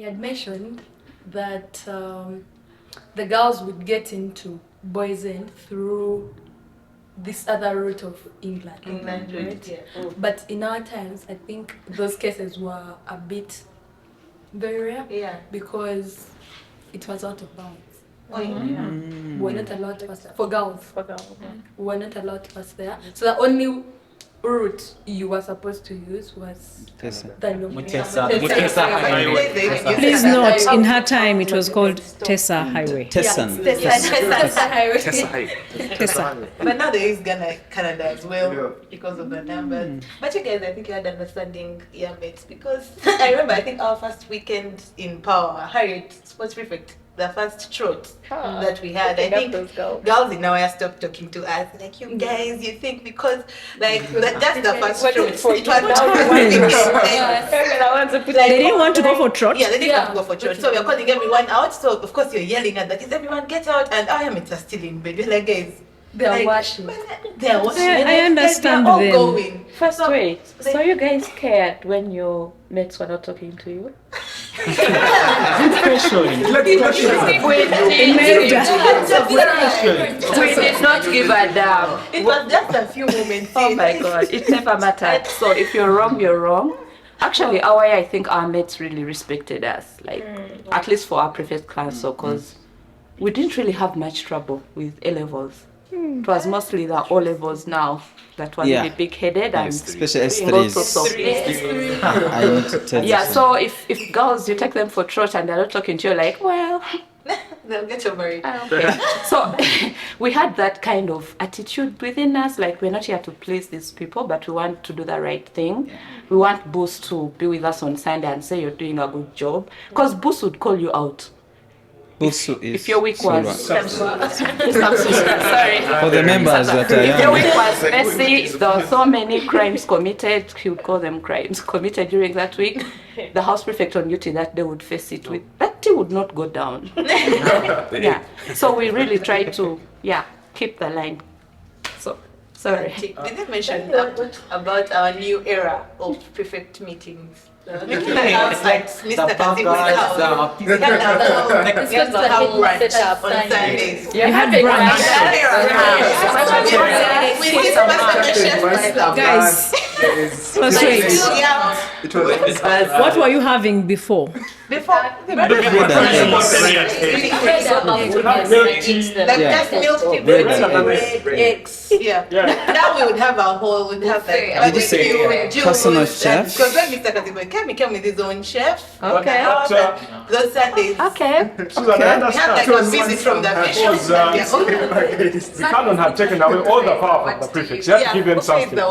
had mentioned that the girls would get into Boys End through this other route of England. Right? Yeah. But in our times, I think those cases were a bit very rare. Yeah. Because it was out of bounds. Oh, yeah. We're not allowed to pass there. For girls. Yeah. We're not allowed to pass there. So the only route you were supposed to use was the normal. Mutesa Highway. Please note, in her time it was called Tessa Highway. Tessa Highway. Tessa. But now there is Ghana, Canada as well because of the numbers. But you guys, I think you had understanding, mates, because I remember, I think our first weekend in Power, Harriet, sports prefect, the first trot that we had, I think girls in Nawaya stopped talking to us, like, you guys, you think because, like, that's the first trot. It was They didn't want to go for trot? Yeah, they didn't want to go for trot. So we are calling everyone out. So, of course, you're yelling at that. Is everyone get out? And I am still in bed. We're like, guys, They're washing. They're washing. I understand they're all them. going. First, wait. So you guys cared when your mates were not talking to you? We did not give a damn. It was just a few moments. Oh my God, it never mattered. So if you're wrong, you're wrong. Actually, I think our mates really respected us, like at least for our prefect class, so because we didn't really have much trouble with A levels. It was mostly the O levels now that were really big-headed and especially S3s. I need to tell you. So if girls, you take them for trot and they're not talking to you, like, well, they'll get over it. okay. So we had that kind of attitude within us, like we're not here to please these people, but we want to do the right thing. We want Boos to be with us on Sunday and say you're doing a good job, because Boos would call you out. If your week was sorry for the members that are if your young. week was messy, if there were so many crimes committed, he would call them crimes committed during that week. The house prefect on duty that day would face it with that tea would not go down. So we really try to keep the line. So sorry. Did you mention about our new era of prefect meetings? Like Mr. Kazibu's house. We have to have brunch on Sundays. You had brunch. Guys, first wait. What were you having before? Before the Bread and just milk tea, bread, eggs. Now we would have our whole, we'd have like Did you say personal chef? Because when Mr. Kazibu came with his own chef. Okay. Those Sundays. Okay. So I We had like a visit from the bishop. the canon had taken away all the power from the prefects. You have to give them something. You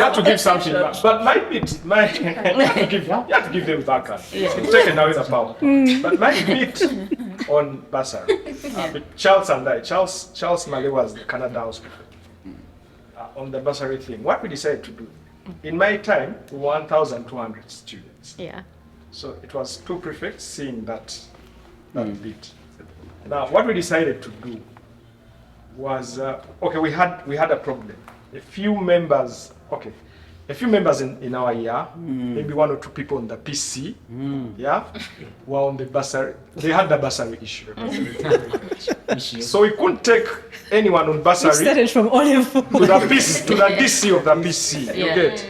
have to give something back. But you have to give them back. It's taken away the power. But my bit on bursary. Charles and I, Charles Male was the Canada House prefect. On the bursary thing, what we decided to do, in my time, 1,200 students. Yeah. So it was two prefects seeing that bit. Now, what we decided to do was, we had a problem. A few members in our year, maybe one or two people on the PC, were on the bursary. They had the bursary issue. So we couldn't take anyone on bursary to Started from Olive. the DC of the PC. You get?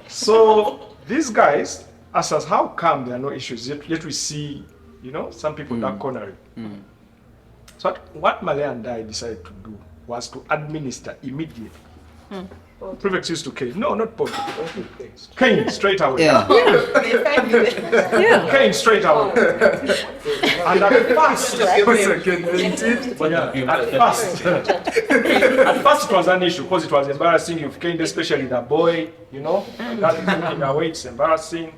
So these guys asked us, how come there are no issues? Yet we see, some people that cornering. So what Malay and I decided to do was to administer immediately. Prefects used to cane. No, not Paul. Cane straight away. Cane straight away. And at first it was an issue because it was embarrassing. You've caned, especially the boy, that looking away, it's embarrassing.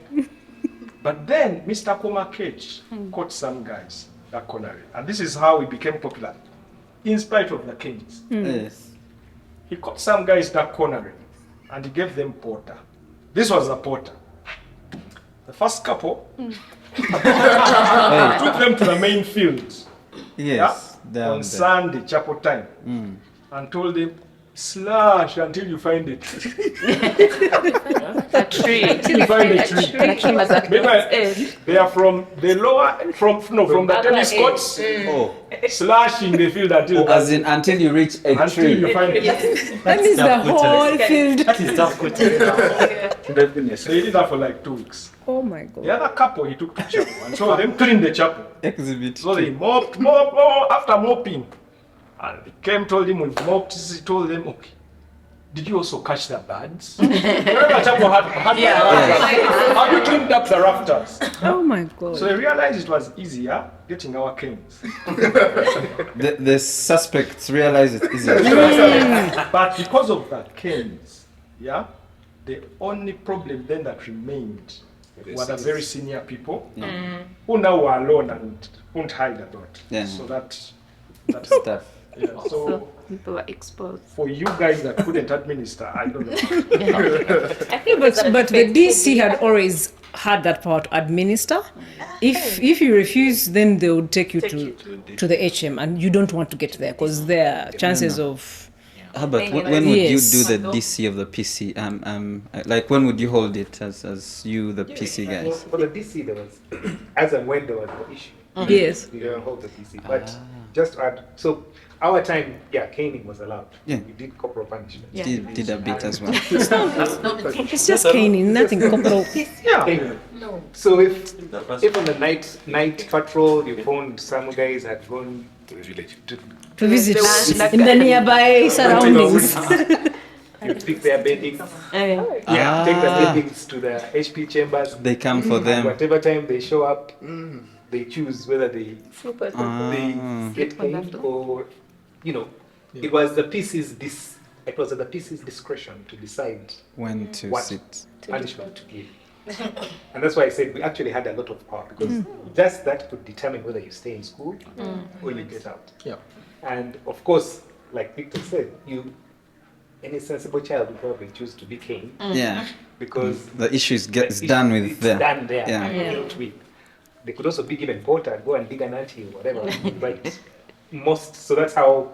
But then Mr. Koma Cage caught some guys that corner. And this is how we became popular, in spite of the canes. Yes. He caught some guys that cornering and he gave them porter. This was a porter. The first couple took them to the main field. Yes. On Sunday, chapel time, and told them, slash until you find it. A tree. Until you find a tree. Meanwhile, they are from the the tennis courts, slashing the field until until you reach a until tree. you find it. That means the whole field. That is tough. Definitely. So he did that for like 2 weeks. Oh my God. The other couple he took to chapel and so them cleaned the chapel. Exhibit. So they mopped, after mopping. And they came, told him we've mopped, he told them, okay, did you also catch the birds? Remember chapel had have you cleaned up the rafters? Oh my God. So they realized it was easier getting our canes. The suspects realize it's easier. But because of the canes, the only problem then that remained were the very senior people who now were alone and wouldn't hide a lot. Yeah. So that's Stuff. so People were exposed. for you guys that couldn't administer, I don't know. But the DC had always had that power to administer. If you refuse, then they would take you to the HM, and you don't want to get there because there are chances of. How about when would you Yes. do the DC of the PC? Like when would you hold it as you the PC guys? For the DC, there was, as and when there was an issue, Yes. we don't hold the DC. But just to add, so our time, caning was allowed. Yeah. We did corporal punishment. Did a bit as well. It's just caning, nothing corporal. Caning. So if on the night patrol you found some guys had gone to the village To visit in the nearby surroundings. you pick their beddings, Ah. take the beddings to the HP chambers. They come for And them. whatever time they show up, they choose whether they Ah. get caned or, it was the PC's it was at the PC's discretion to decide When to what sit. punishment to give. And that's why I said we actually had a lot of power because just that could determine whether you stay in school or you get out. Yeah. And of course, like Victor said, any sensible child would probably choose to be caned Yeah. because The issue is the issue- done with it's there. done there, Yeah. dealt with. They could also be given porter, go and dig an ant-hill, whatever. But so that's how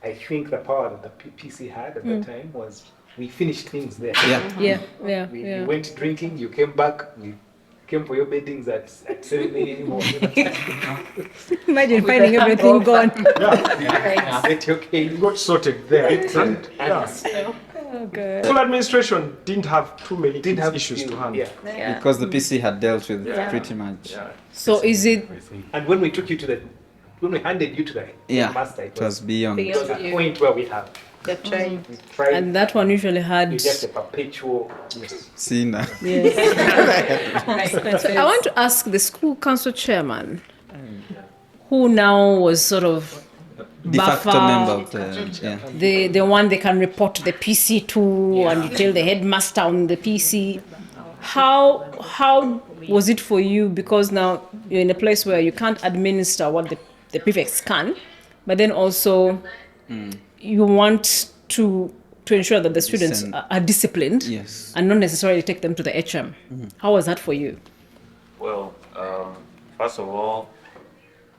I think the power that the PC had at the time was we finished things there. Yeah. We went drinking, you came back, we came for your beddings at 7 a.m. Imagine finding everything gone. Set your cane. You got sorted there. And School administration didn't have too many didn't have issues to handle. Because the PC had dealt with it pretty much. So is it And when we took you when we handed you to the Yeah. master, It was beyond. it was a point where we have They're trying. tried and that one usually had it's just a perpetual See now. So I want to ask the school council chairman, who now was sort of De facto buffer, member of the the one they can report to the PC to, and you tell the headmaster on the PC. How was it for you? Because now you're in a place where you can't administer what the prefects can, but then also you want to ensure that the students are disciplined Yes. and not necessarily take them to the HM. How was that for you? Well, first of all,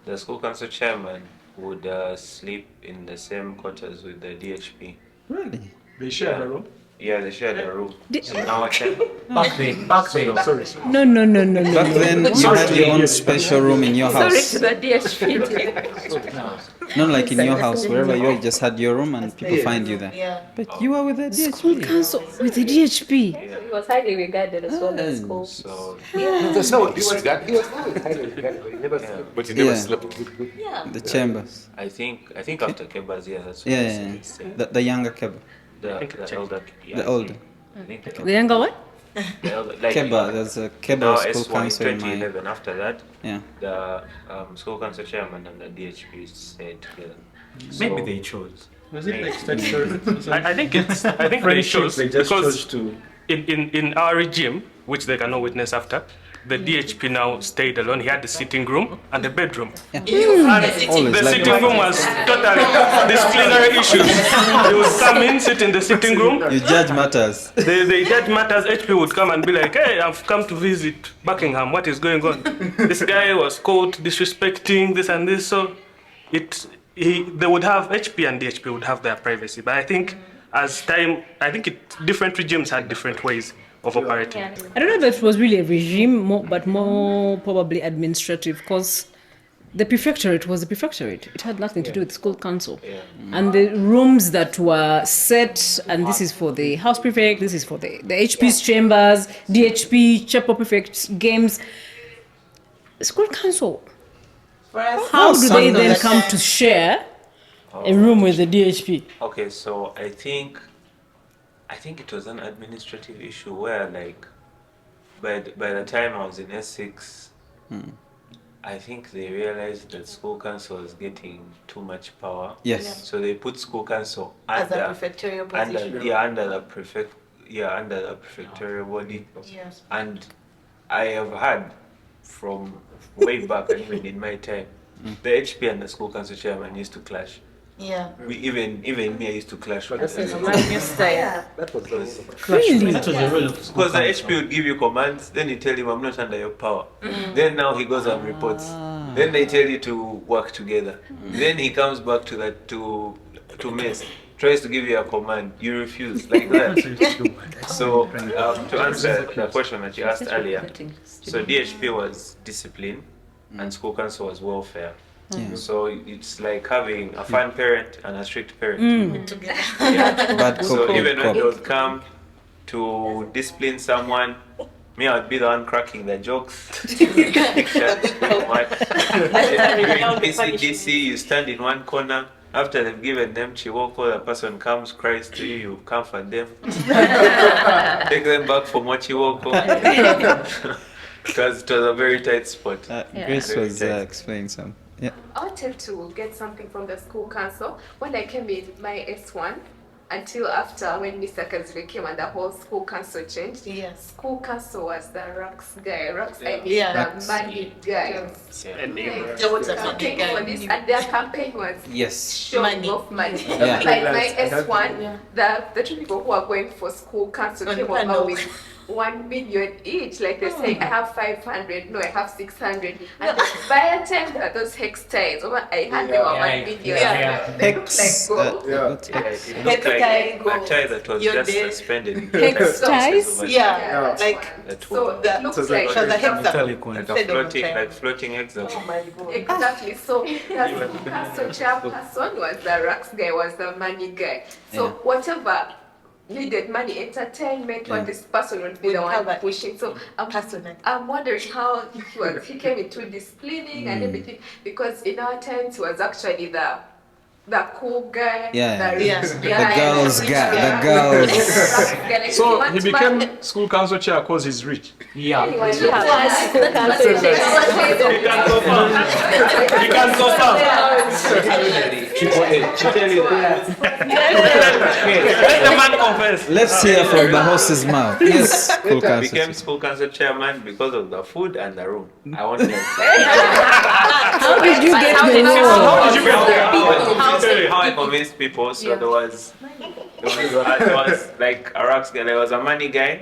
the school council chairman would sleep in the same quarters with the DHP. Really? They shared a room. Yeah, they shared a room. In our chamber. back then. Sorry. No. Back then you had your own special room in your Sorry house. to the DHP. Not like in your house, wherever you are, you just had your room and people find you there. Yeah. But you are with the School DHP. council with the DHP. He was highly regarded as well in school. So There's no disregard. He was always highly regarded, but he never slept. But you never Yeah. slept. The chambers. I think after Keba's, yeah, that's what Yeah, I yeah, said. yeah. The younger Keba. The elder. Yeah, The older. I think The younger one? the elder. Like, Keba, there's a now Keba school S1 in council in my... 2011. After that, Yeah. the school council chairman and the DHP stayed together. Maybe So- they chose. Was it like statutory? I think they chose They just chose because to. in our regime, which they cannot witness after, the DHP now stayed alone. He had the sitting room and the bedroom. And Always the like sitting that. room was totally disciplinary issues. They would come in, sit in the sitting room. You judge matters. The judge matters, HP would come and be like, hey, I've come to visit Buckingham. What is going on? This guy was caught disrespecting this and this. So they would have HP and DHP would have their privacy, but I think different regimes had different ways of operating. I don't know if it was really a regime, but more probably administrative, because the prefectorate was the prefectorate. It had nothing to do with school council. Yeah. And the rooms that were set, and this is for the house prefect, this is for the HP's chambers, DHP, chapel prefects, games. School council, For us, how do they then that come time- to share a room with the DHP? Okay, so I think it was an administrative issue where, like, by the time I was in S6, I think they realized that school council was getting too much power. Yes. So they put school council As a under prefectorial position. under the prefectorial body. Yes. And I have had from way back and even in my time, the HP and the school council chairman used to clash. Yeah. Even me, I used to clash with them. That was the Really? That was the rule of school Because the council. HP would give you commands, then you tell him, I'm not under your power. Then now he goes and reports. Then they tell you to work together. Then he comes back to that to mess, tries to give you a command, you refuse, like that. So to answer the question that you asked earlier, so DHP was discipline and school council was welfare. So it's like having a fun parent and a strict parent. Together. Bad So cop, even when cop. they would come to discipline someone, me, I would be the one cracking the jokes. During PCDC, you stand in one corner. After they've given them chiwoko, the person comes, cries to you, you comfort them. Take them back for more chiwoko. Because it was a very tight spot. Grace Very was tight. explaining some. Yeah. I wanted to get something from the school council. When I came in my S1, until after when Mr. Kazri came and the whole school council changed, Yes. school council was the rocks guy. Rocks, I mean Yeah. the money guy. Yeah, what's a funny Campaign guy? for this, and their campaign was Yes. showing Money. off money. Yeah. Like my S1, the two people who are going for school council came over with 1 million each. Like they're saying, I have 500, no, I have 600. And by the time that those hex ties, I had them on 1 million. They look like Hex. gold. What's Yeah, hex? it looked like Hex a tie that was You're just dead. suspended. Hex ties? Yeah, like That So was it looks like so the hexagon. Italic like Instead a of a triangle. floating hexagon. exactly. So the school council chairperson was the rocks guy, was the money guy. So Yeah. whatever needed money, entertainment, what this person would be the one cover pushing. So Personally. I'm wondering how he came into disciplining and everything, because in our times he was actually the cool guy, Yeah. the Yeah. rich The guy, girls rich guy, the guy. girls. Like, So you want he to became buy- school council chair because he's rich. Yeah. Anyone who school council You can go far. Let the man confess. Let's hear from the horse's mouth. Yes. Cool I became council. school council chairman because of the food and the room. I wanted How did you get the role? How did you get there? how I convinced people. So there was like a rocks guy, there was a money guy,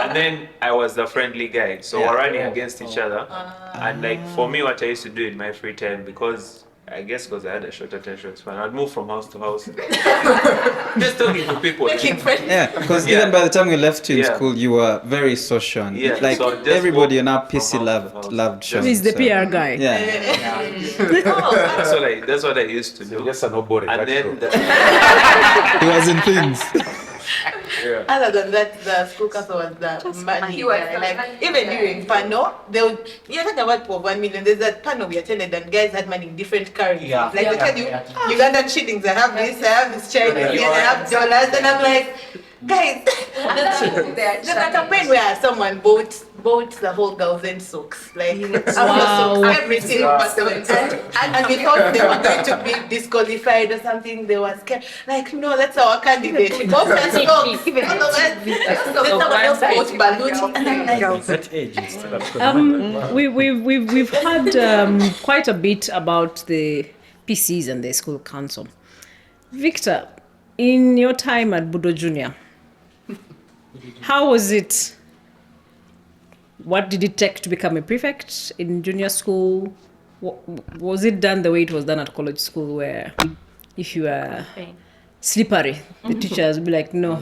and then I was the friendly guy. So we're running against each other. And like for me, what I used to do in my free time, because I guess because I had a short attention span, I'd move from house to house, just talking to people. Making friends. Yeah, because even by the time we left you in school, you were very social. And Yeah, like so just everybody in our walk from PC house to house. loved Sean. He's the so- PR guy. Yeah. That's what I used to do. Just a nobody. And then He was in things. Other than that, the school council was the money He was guy. the Like money even guy. during Pano, they would you're talking about for 1 million. There's that Pano we attended and guys had money in different currencies. Yeah. Like they tell you Ugandan shillings, I have this Chinese, Yeah. yes, I have dollars, and I'm like, guys, there's a campaign where someone bought the whole Galvin socks, like Wow. everything, and we thought they were going to be disqualified or something. They were scared, like, no, that's our candidate. We bought their socks. Otherwise, then someone else bought balloons, and I'm like, That age is We've had quite a bit about the PCs and the school council. Victor, in your time at Budo Junior, how was it? What did it take to become a prefect in junior school? was it done the way it was done at college school, where if you are slippery, the teachers would be like, no.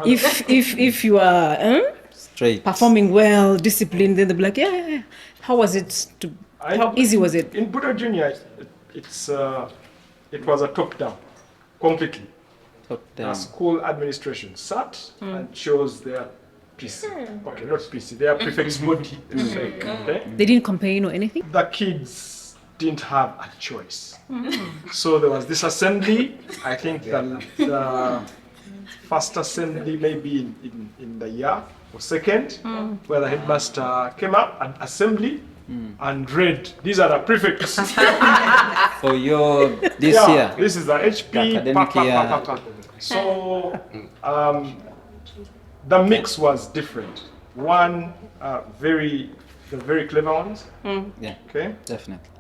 If you are straight, performing well, disciplined, then they'll be like, yeah. How was it? How easy was it? In Budo Junior, it was a top-down, completely. Top-down. School administration sat and chose their PC. Okay, not PC, their prefect's body. Okay? They didn't campaign or anything? The kids didn't have a choice. So there was this assembly, I think the first assembly maybe in the year or second, where the headmaster came up and assembly and read, these are the prefects. For your this year. This is the HP. Academic year. So the mix was different. One, the very clever ones. Yeah. Okay. Definitely.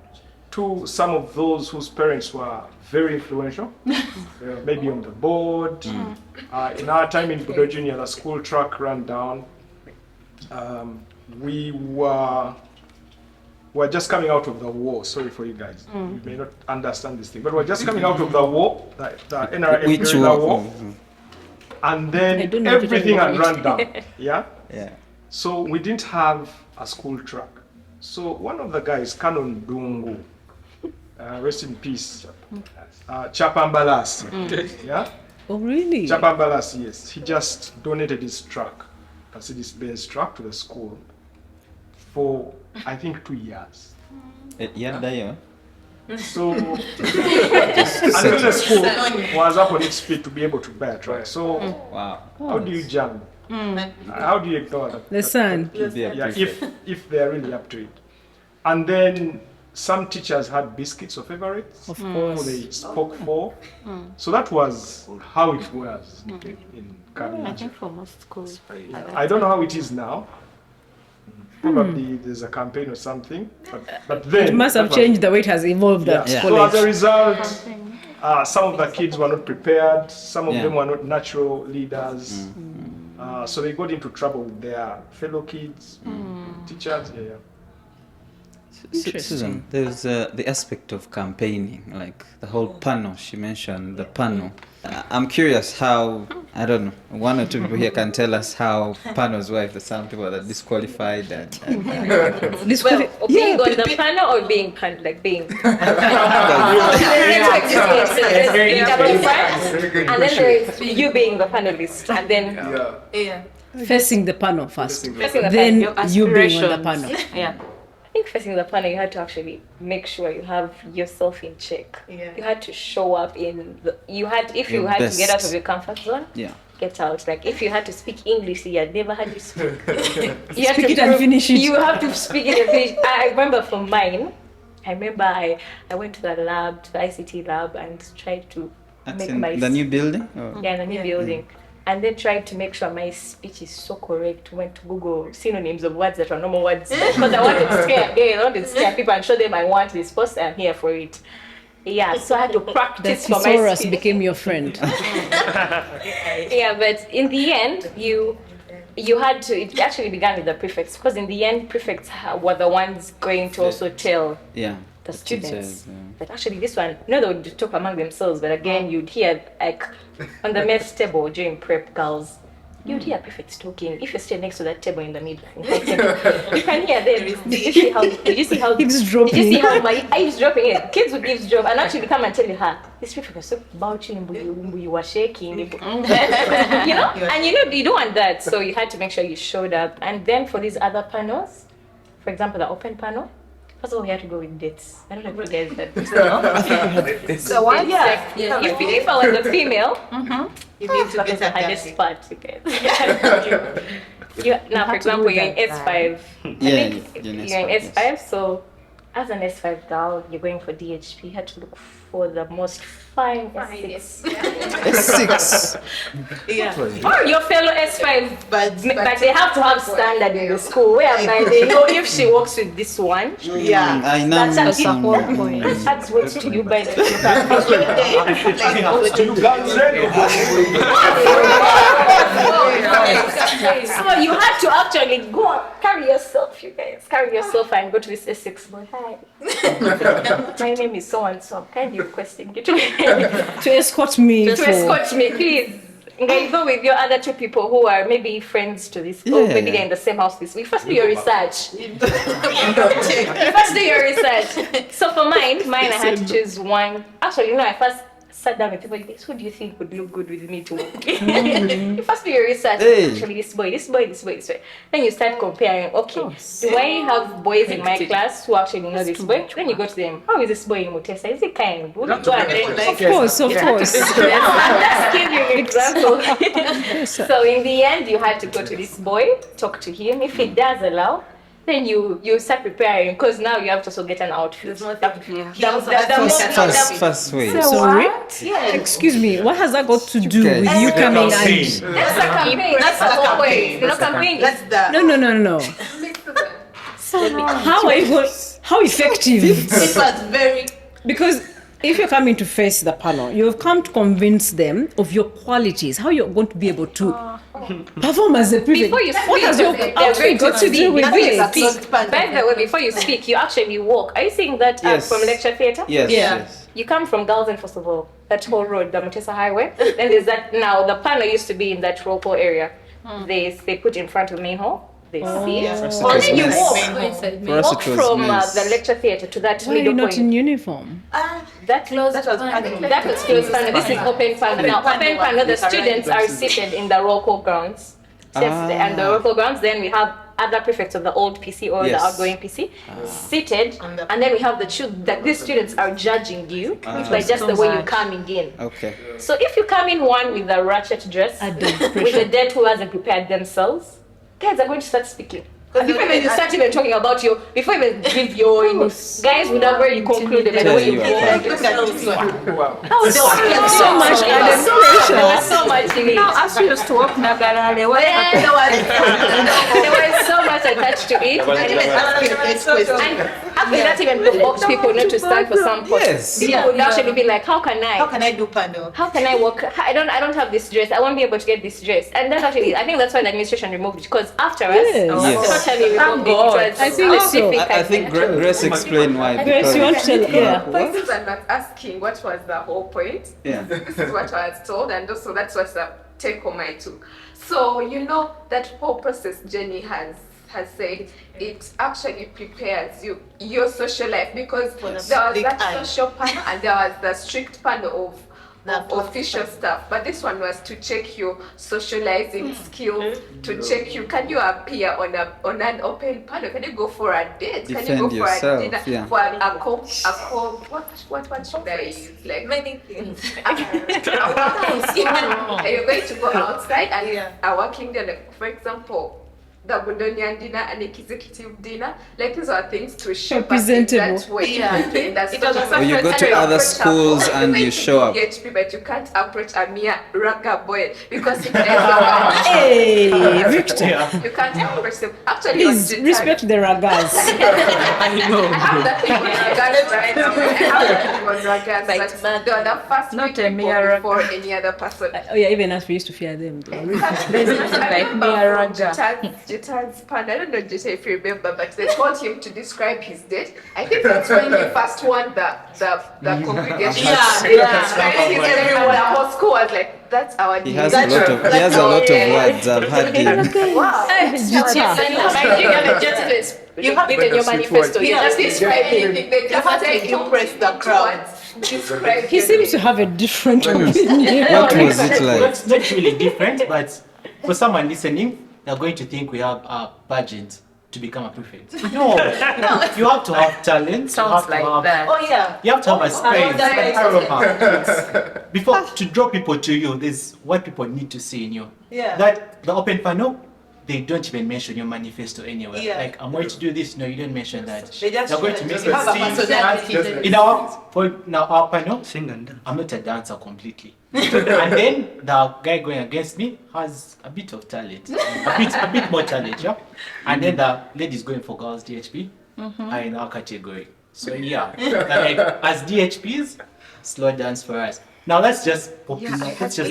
Two, some of those whose parents were very influential, maybe on the board. In our time in Budo Junior, the school track ran down. We were just coming out of the war. Sorry for you guys. You may not understand this thing, but we're just coming out of the war, the NRA guerrilla war. And then everything had run down. Yeah? So we didn't have a school track. So one of the guys, Canon Dungu, rest in peace, Chapambalas. Yeah? Oh, really? Chapambalas, yes. He just donated his truck, Mercedes-Benz truck, to the school for, I think, 2 years. So, until the school was up on its feet to be able to buy a truck. So, how do you jump? How do you ignore that? The sun. Yeah, if they're really up to it. And then some teachers had biscuits or favorites. Of course. They spoke for. So that was how it was in Kabi. I think for most schools. I don't know how it is now. Probably there's a campaign or something. But then It must have changed the way it has evolved at So college. as a result, some of the kids were not prepared. Some of them were not natural leaders. So they got into trouble with their fellow kids, teachers. Susan, there's the aspect of campaigning, like the whole panel. She mentioned the panel. I'm curious how, I don't know, one or two people here can tell us how panels were, if there's some people that disqualified and Well, being on the panel or being like being. And then there is you being the panelist, and then Facing the panel first. Facing the Then panel. you being on the panel. Yeah. I think facing the panel, you had to actually make sure you have yourself in check. You had to show up in the. If you had to get out of your comfort zone. Get out. Like if you had to speak English, you had never had to speak. You have Speak it and finish it. You have to speak it and finish. I remember for mine. I went to the lab, to the ICT lab, and tried to make my the new building. Or? Yeah, the new building. And then tried to make sure my speech is so correct. Went to Google synonyms of words that are normal words. Because I wanted to scare people and show them I want this post, I'm here for it. Yeah, so I had to practice for my thesaurus speech. became your friend. Yeah, but in the end, you had to, it actually began with the prefects. Because in the end, prefects were the ones going to also tell the students that actually this one, they would talk among themselves, but again, you'd hear like on the mess table during prep, girls, you'd hear prefects talking. If you stay next to that table in the middle, you can hear them. Did you see how my eavesdropping is? Kids would eavesdrop and actually come and tell you, this prefect was so about you were shaking. You don't want that. So you had to make sure you showed up. And then for these other panels, for example, the open panel, first of all, we had to go with dates. I don't know if you guys did. So what? Yeah. If I was a female, you need to get the hardest part, you guys. Now, for example, you're in S5. You're in S5, so as an S5 girl, you're going for DHP. You had to look for the most fine S6. S6. Or your fellow S5, but they have to have standard in the school whereby they know if she works with this one, I know. that's a whole point. That's what to you by the So you had to actually go carry yourself, you guys. Carry yourself and go to this Essex boy. Hi. My name is so and so. Can you requesting you To escort me. to escort me, please? Guys, go with your other two people who are maybe friends to this, or maybe they're in the same house this week. First do your research. First do your research. So for mine I had to choose one. Actually, I first sat down with people. Who do you think would look good with me to work? You first do your research. Actually, this boy. Then you start comparing. Okay, do I have boys in my class who actually know this boy? Then you go to them. How is this boy in Mutesa? Is he kind? Would you go and Of course. Just give you an example. So in the end, you had to go to this boy, talk to him. If he does allow, then you start preparing, because now you have to also get an outfit. First way. Sorry? Yeah. Excuse me, what has that got to do with you coming and... That's a campaign. That's the whole way. You know, campaign. That's the. No. How are you going... How effective? It was very. Because if you're coming to face the panel, you have come to convince them of your qualities, how you're going to be able to perform as a prefect. Before you speak, what has your outfit got to do with it? By the way, before you speak, you actually walk. Are you saying that from lecture theatre? Yes. You come from Galzen, first of all, that whole road, the Mutesa Highway. Then there's that, now the panel used to be in that local area. They put in front of main hall. They see. And then you walk from the lecture theatre to that Why are you middle not point. in uniform? That was closed panel. This is open panel. Now, open panel, the students are seated in the local grounds. And the local grounds, then we have other prefects of the old PC or the outgoing PC seated, and then we have these students are judging you by just the way you're coming in. Okay. So if you come in one with a ratchet dress, with a dead who hasn't prepared themselves, guys are going to start speaking. Before even you start even talking about you, before you even give your guys would have already concluded the way you Wow. So much There was so much in it. Now, as we used to walk Nagarale, what happened? There was so much attached to it. And actually, that even provoked people not to stand for some posts. People would actually be like, how can I do panel? How can I work? I don't have this dress. I won't be able to get this dress. And that actually, I think that's why the administration removed it, because after us, totally removed it. It was I think specific. I think Grace explained why. Grace, you want to tell? Persons are not asking what was the whole point. Yeah. This is what I was told, and also that's what the take home I took. So that whole process Jenny has said, it actually prepares you your social life, because there was that social panel and there was the strict panel of official stuff, but this one was to check your socializing skills, to check you, can you appear on an open panel, can you go for a date, can you go for a dinner, for a what should I use, like many things. You're going to go outside and a working day, like, for example, the Budonian dinner and executive dinner, like these are things to show presentable. that way. Or you go to other schools and you show up. But you can't approach a mere raga boy because he Hey, Victor. you can't approach them. Actually, Please respect the ragas. I know. I have that thing on ragas right now. I have that thing on ragas, but they are the first Not a mere before any other person. Even us, we used to fear them. There's nothing like mere raga. Jitan's pan, I don't know Jita if you remember, but they told him to describe his date. I think that's when he first won the congregation. Everyone, the whole school was like, that's our He has a lot of words. I've had him. Wow. You have written your manifesto. You just describe anything. They just have to impress the crowd. He seems to have a different opinion. What was it like? It's not really different, but for someone listening, they're going to think we have a budget to become a prefect. No, you have to have talent. Sounds like that. Oh yeah. You have to have a space, an aroma. Before to draw people to you, there's what people need to see in you. Yeah. That the open panel, they don't even mention your manifesto anywhere. Yeah. Like, I'm going to do this. No, you don't mention that. They just They're going to make you have a personality. it. In our panel, I'm not a dancer completely. And then the guy going against me has a bit of talent, a bit more talent, yeah. And then the ladies going for girls DHP are in our category. So yeah, like as DHPs, slow dance for us. Now let's just popularize. Let's just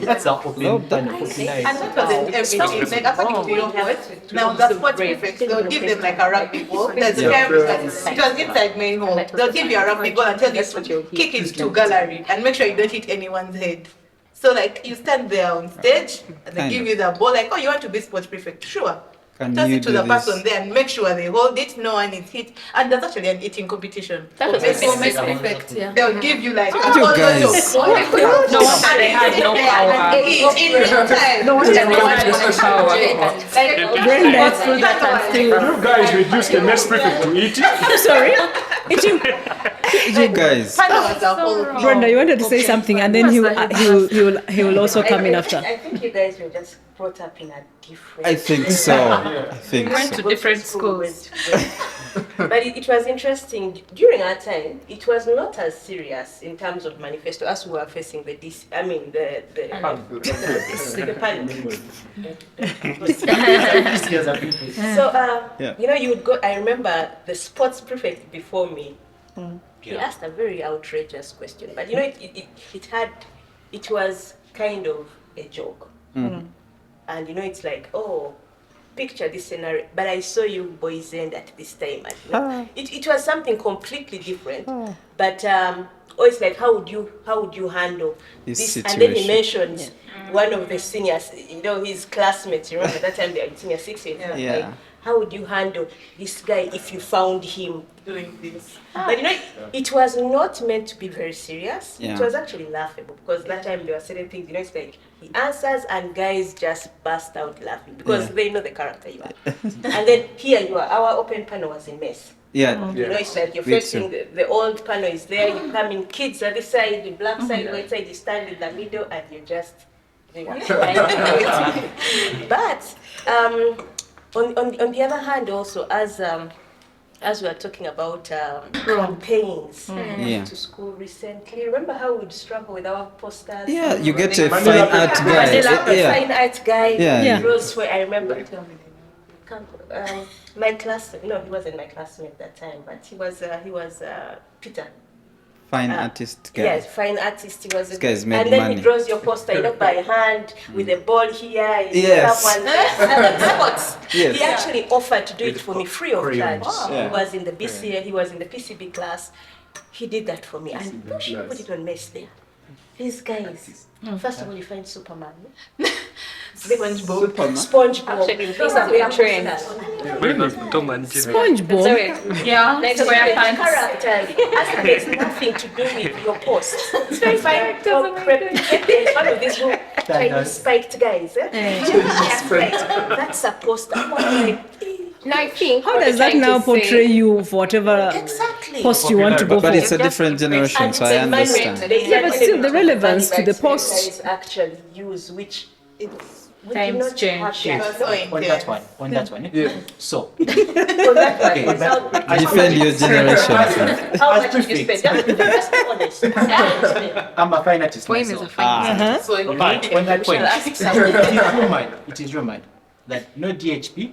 that's our open popularize. And that wasn't everything. Like according to your vote, now the sports prefects, they'll give them like a rugby ball. There's it was inside main hall. They'll give you a rugby ball and tell you kick it to gallery and make sure you don't hit anyone's head. So like you stand there on stage and they give you the ball like, oh, you want to be sports prefect? Sure. Toss it to the person there and make sure they hold it, no one is hit. And there's actually an eating competition. That was perfect, yeah. They'll give you like you guys. No wonder they had no power. in real time. No wonder they had no power. Brenda through that and still. You guys reduced the next prefect to eating. I'm sorry. You guys. Brenda, you wanted to say something, and then he will also come in after. I think you guys were just brought up in a different. I think so. I think We went so. to different schools. But it was interesting. During our time, it was not as serious in terms of manifesto as we were facing the DC. I mean the panel. So you know, you would go. I remember the sports prefect before me. He asked a very outrageous question, but you know, it was kind of a joke. And you know, it's like, oh, picture this scenario, but I saw you boys end at this time. And, you know, it was something completely different. But it's like, how would you handle this? Situation. And then he mentioned one of the seniors, you know, his classmates. You remember that time they were in senior 6 years. Yeah. Like, how would you handle this guy if you found him doing this? But you know, it was not meant to be very serious. Yeah. It was actually laughable because that time there were certain things, you know, it's like he answers and guys just burst out laughing because they know the character you are. And then here you are, our open panel was a mess. Yeah. You know, it's like you're facing the old panel is there, you come in, kids at this side, the black side, white side, you stand in the middle and you just but on the other hand, also as we are talking about campaigns to school recently, remember how we'd struggle with our posters? Yeah, you get a fine art guy. Fine art guy. Yeah. Rose, where I remember my class. No, he wasn't my classmate at that time, but he was Peter. Fine artist guy. Yes, fine artist. He was. This guy's made and then money. he draws your poster, you know, by hand with a ball here. Yes. Sports. Yes. He actually offered to do it for me free of charge. Yeah. He was in the BCA. He was in the PCB class. He did that for me, and she put it on mess there. These guys. First of all, you find Superman. SpongeBob. Actually, things are being trained. SpongeBob. Sorry. Yeah. Like Square pants. characters. As there's nothing to do with your post. It's very fine. There's one of these little tiny spiked guys. That's a poster. No, I think. How does that now portray you for whatever post you want to go for? But it's a different generation, so I understand. Yeah, but still the relevance to the post. Guys actually use which it's Times change. On that one. Yeah. So, okay, Defend your generation. how much did you spend? Just be honest. I'm a fine artist For him, is a myself. fine. So But on that point, it is your mind that no DHP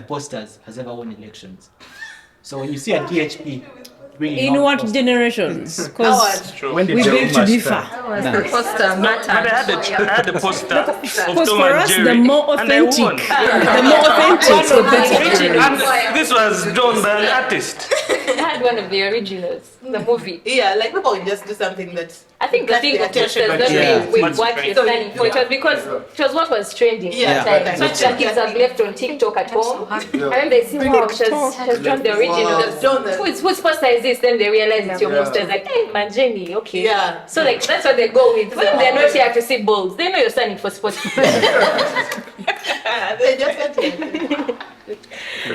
posters has ever won elections. So when you see a DHP bringing In out what posters, generations? Because when we beg to differ. The poster But I had the poster of Because Tom for and us, Jerry, the more and I authentic, won. the more authentic, the better. And this was drawn by an artist. I had one of the originals, the movie. Yeah, like people would just do something that I think the That's thing the of posters attention doesn't Yeah. really with what you're standing for. It was because it was what was trending Yeah. at the time. Yeah. Such that kids have left on TikTok at home. And then they see, wow, she has drawn the original. Just drawn the- Whose poster is this? Then they realize it's your poster. It's like, hey, Manjeni, okay. Yeah. So like that's what they go with. When they're not here to see balls, they know you're standing for sports. they just went to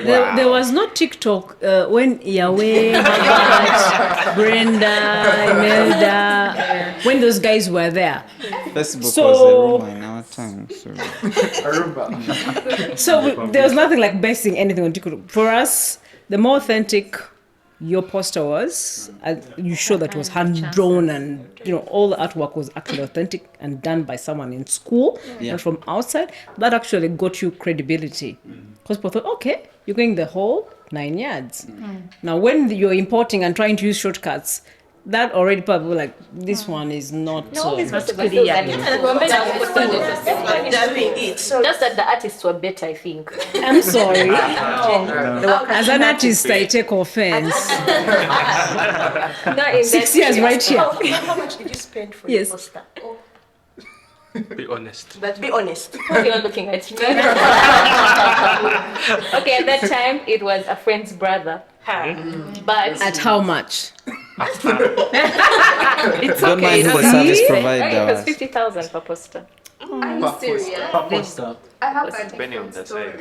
There was no TikTok when Yahweh, Margaret, Brenda, Imelda, when those guys were there. Facebook So- was a rumor in our time. So. So there was nothing like basing anything on TikTok. For us, the more authentic your poster was, you show that it was hand drawn, and all the artwork was actually authentic and done by someone in school, not from outside. That actually got you credibility, because people thought, okay, you're going the whole 9 yards. Now, when you're importing and trying to use shortcuts, that already probably like this one is not. No, it's not possible. So just that the artists were better, I think. I'm sorry. As an artist, I take offense. No, in 6 years right here. How much did you spend for your poster? Be honest. But be honest. You're looking at me. Okay, at that time it was a friend's brother. But at how much? It's Don't okay. mind who the service provider It was was. 50,000 per poster. Are you serious? Per poster. I have a Depending on different the story.